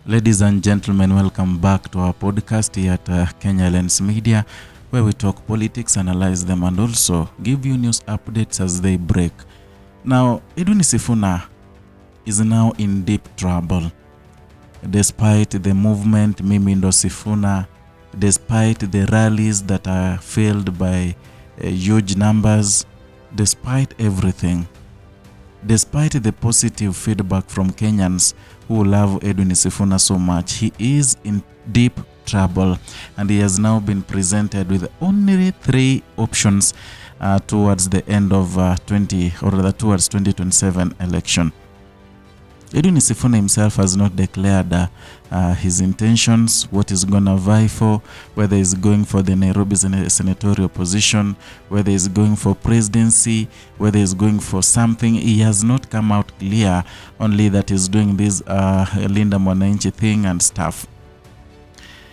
Ladies and gentlemen, welcome back to our podcast here at Kenyan Media, where we talk politics, analyze them, and also give you news updates as they break. Now, Edwin Sifuna is now in deep trouble. Despite the movement Mimi Ndo Sifuna, despite the rallies that are filled by huge numbers, despite everything, despite the positive feedback from Kenyans who love Edwin Sifuna so much, he is in deep trouble, and he has now been presented with only 3 options towards the end of towards 2027 election. Edwin Sifuna himself has not declared his intentions, what he's going to vie for, whether he's going for the Nairobi senatorial position, whether he's going for presidency, whether he's going for something. He has not come out clear, only that he's doing this Linda Mwananchi thing and stuff.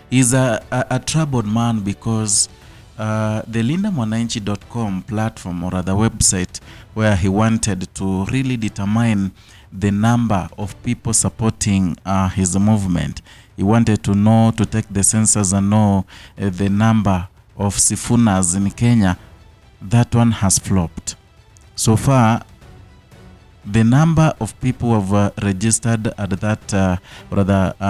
He's a troubled man because the lindamwananchi.com platform, or the website where he wanted to really determine the number of people supporting his movement. He wanted to know, to take the census and know the number of Sifunas in Kenya. That one has flopped. So far, the number of people who have registered at that,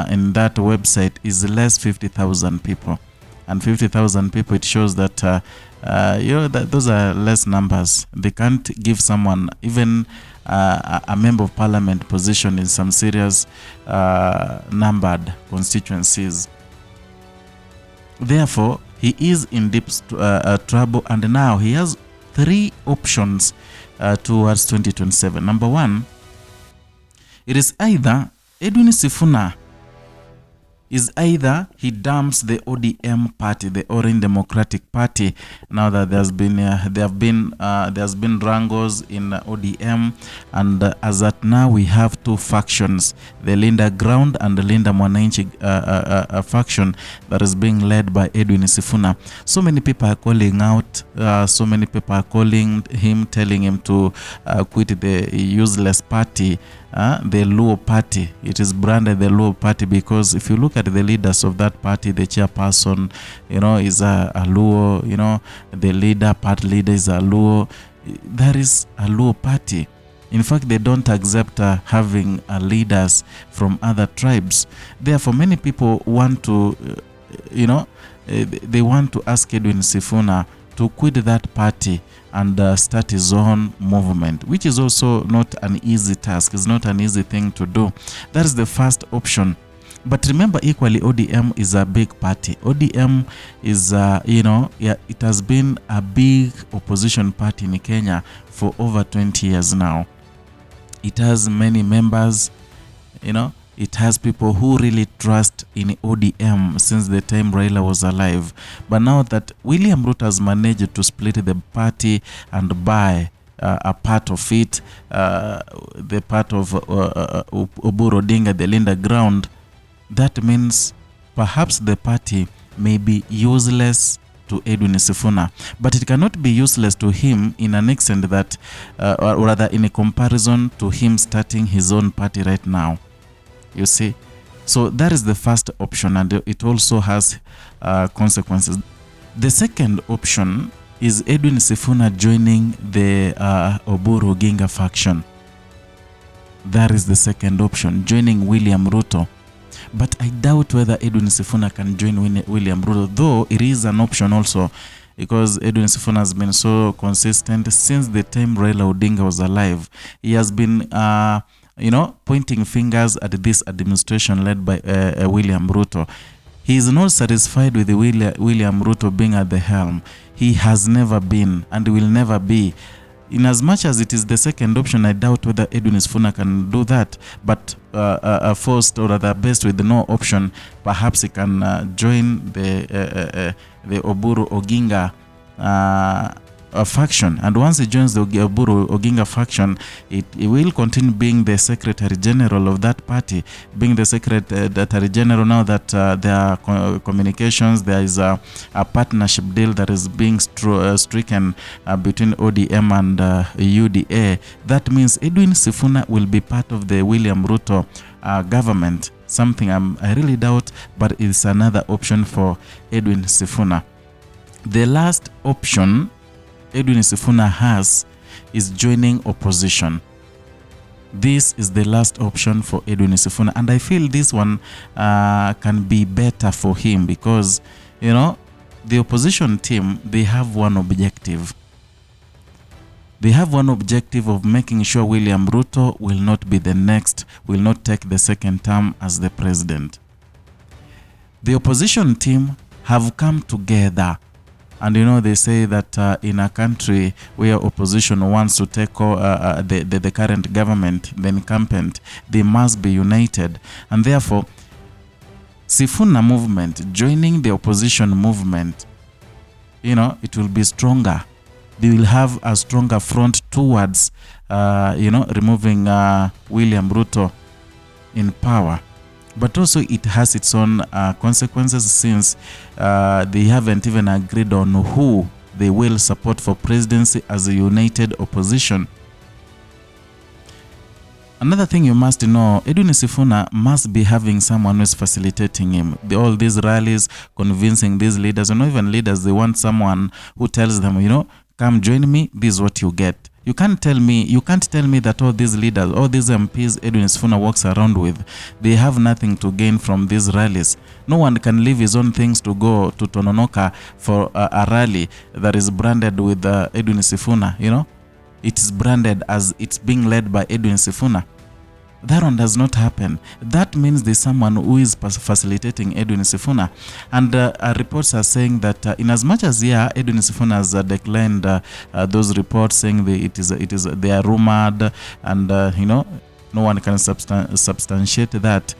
in that website is less 50,000 people. And 50,000 people, it shows that that those are less numbers. They can't give someone even a member of parliament position in some serious numbered constituencies. Therefore, he is in deep trouble, and now he has 3 options towards 2027. Number 1, it is either Edwin Sifuna is either he dumps the ODM party, the Orange Democratic Party, now that there's been wrangles in ODM, and as at now we have 2 factions, the Linda Ground and the Linda Mwananchi faction that is being led by Edwin Sifuna. So many people are calling out, so many people are calling him, telling him to quit the useless party, the Luo party. It is branded the Luo party because if you look at the leaders of that party, the chairperson, is a Luo, the party leader is a Luo. There is a Luo party. In fact, they don't accept having leaders from other tribes. Therefore, many people want to, they want to ask Edwin Sifuna to quit that party and start his own movement, which is also not an easy task. It's not an easy thing to do. That is the first option. But remember, equally, ODM is a big party. ODM is, it has been a big opposition party in Kenya for over 20 years now. It has many members, It has people who really trust in ODM since the time Raila was alive. But now that William Ruto has managed to split the party and buy a part of it, the part of Oburu Odinga, the Linda Ground, that means perhaps the party may be useless to Edwin Sifuna, but it cannot be useless to him in an extent that, or rather in a comparison to him starting his own party right now. You see, so that is the first option, and it also has consequences. The second option is Edwin Sifuna joining the Oburu Oginga faction. That is the second option, joining William Ruto. But I doubt whether Edwin Sifuna can join William Ruto, though it is an option also, because Edwin Sifuna has been so consistent since the time Raila Odinga was alive. He has been pointing fingers at this administration led by William Ruto. He is not satisfied with William Ruto being at the helm. He has never been and will never be. In as much as it is the second option, I doubt whether Edwin Sifuna can do that. But first, or rather best with no option, perhaps he can join the Oburu Oginga faction, and once he joins the Oburu Oginga faction, it will continue being the Secretary General of that party, being the Secretary General. Now that there are communications, there is a partnership deal that is being stricken between ODM and UDA. That means Edwin Sifuna will be part of the William Ruto government. something I really doubt, but it's another option for Edwin Sifuna. The last option Edwin Sifuna has is joining opposition. This is the last option for Edwin Sifuna, and I feel this one can be better for him because, you know, the opposition team, they have one objective. They have one objective of making sure William Ruto will not be the next, will not take the second term as the president. The opposition team have come together, and you know, they say that in a country where opposition wants to take the current government, the incumbent, they must be united. And therefore, Sifuna movement joining the opposition movement, you know, it will be stronger. They will have a stronger front towards, you know, removing William Ruto in power. But also it has its own consequences, since they haven't even agreed on who they will support for presidency as a united opposition. Another thing you must know, Edwin Sifuna must be having someone who is facilitating him. All these rallies, convincing these leaders, or not even leaders, they want someone who tells them, you know, come join me, this is what you get. You can't tell me that all these leaders, all these MPs Edwin Sifuna walks around with, they have nothing to gain from these rallies. No one can leave his own things to go to Tononoka for a rally that is branded with Edwin Sifuna, you know. It is branded as it's being led by Edwin Sifuna. That one does not happen. That means there's someone who is facilitating Edwin Sifuna. And reports are saying that in as much as Edwin Sifuna has declined those reports, saying they are rumored, and you know, no one can substantiate that.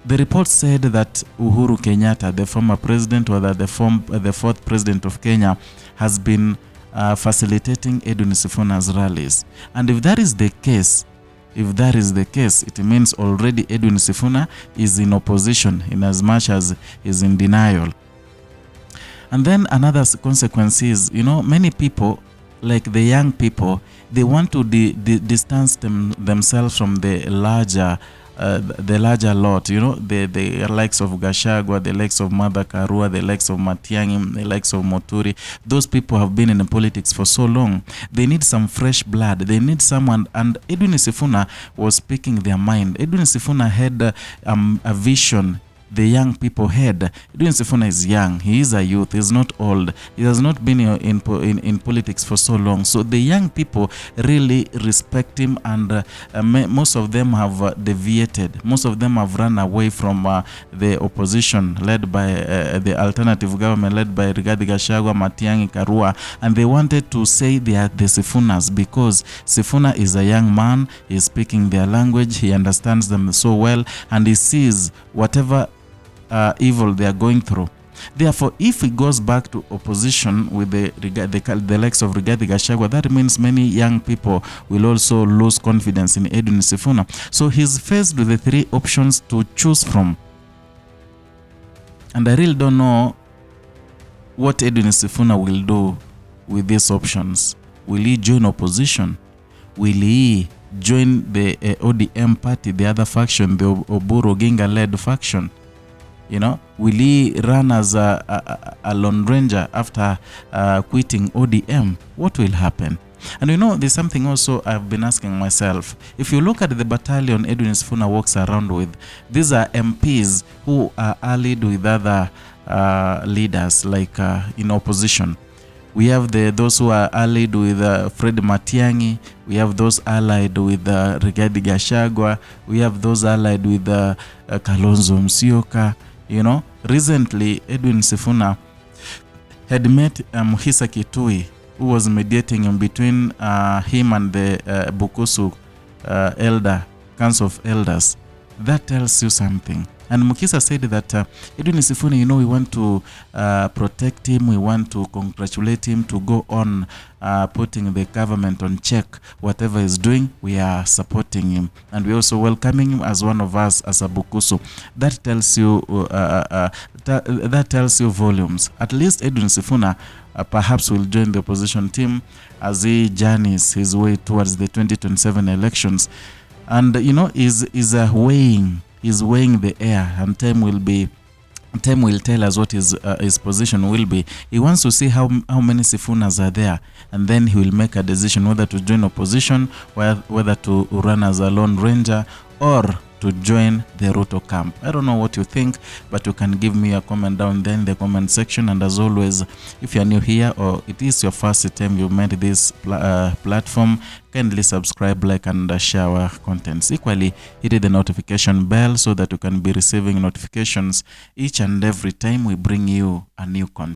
The report said that Uhuru Kenyatta, the former president, or the fourth president of Kenya, has been facilitating Edwin Sifuna's rallies. And if that is the case, it means already Edwin Sifuna is in opposition, in as much as is in denial. And then another consequence is, you know, many people, like the young people, they want to distance themselves from the larger lot, you know, the likes of Gachagua, the likes of Martha Karua, the likes of Matiang'i, the likes of Muturi. Those people have been in politics for so long. They need some fresh blood. They need someone, and Edwin Sifuna was speaking their mind. Edwin Sifuna had a vision the young people had. Edwin Sifuna is young. He is a youth. He's not old. He has not been in politics for so long. So the young people really respect him, and most of them have deviated. Most of them have run away from the opposition led by the alternative government led by Rigathi Gachagua, Matiang'i, Karua, and they wanted to say they are the Sifunas because Sifuna is a young man. He is speaking their language. He understands them so well, and he sees whatever evil they are going through. Therefore, if he goes back to opposition with the likes of Rigathi Gachagua, that means many young people will also lose confidence in Edwin Sifuna. So he's faced with the three options to choose from. And I really don't know what Edwin Sifuna will do with these options. Will he join opposition? Will he join the ODM party, the other faction, the Oburu Oginga-led faction? You know, will he run as a lone ranger after quitting ODM? What will happen? And you know, there's something also I've been asking myself. If you look at the battalion Edwin Sifuna walks around with, these are MPs who are allied with other leaders, like in opposition. We have those who are allied with Fred Matiang'i. We have those allied with Rigathi Gachagua. We have those allied with Kalonzo Musyoka. You know, recently Edwin Sifuna had met Muhisa Kitui, who was mediating in between him and the Bukusu Council of Elders. That tells you something. And Mukisa said that Edwin Sifuna, you know, we want to protect him, we want to congratulate him to go on putting the government on check. Whatever he's doing, we are supporting him. And we're also welcoming him as one of us, as a Bukusu. That tells you that tells you volumes. At least Edwin Sifuna perhaps will join the opposition team as he journeys his way towards the 2027 elections. And, you know, is weighing He's weighing the air, and time will tell us what his position will be. He wants to see how many Sifunas are there, and then he will make a decision whether to join opposition, whether to run as a lone ranger, or to join the Ruto camp. I don't know what you think, but you can give me a comment down there in the comment section. And as always, if you are new here or it is your first time you met this platform, kindly subscribe, like, and share our contents. Equally, hit the notification bell so that you can be receiving notifications each and every time we bring you a new content.